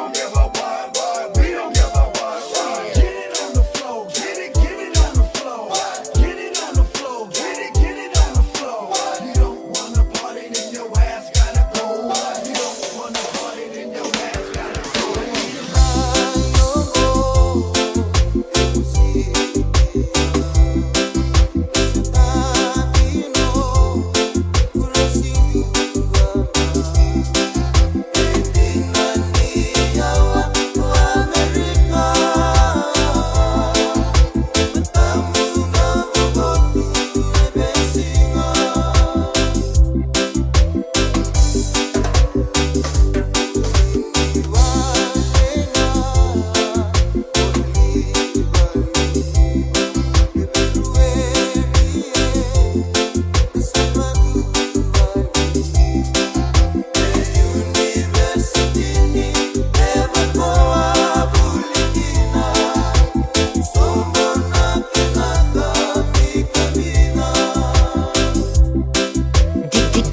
don't give a what. We don't give a what. Get it on the floor. Get it on the floor. Get it on the floor. Get it on the floor. You don't wanna party, then your ass gotta go. You don't wanna party, then your ass gotta go.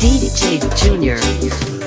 DJ Junior.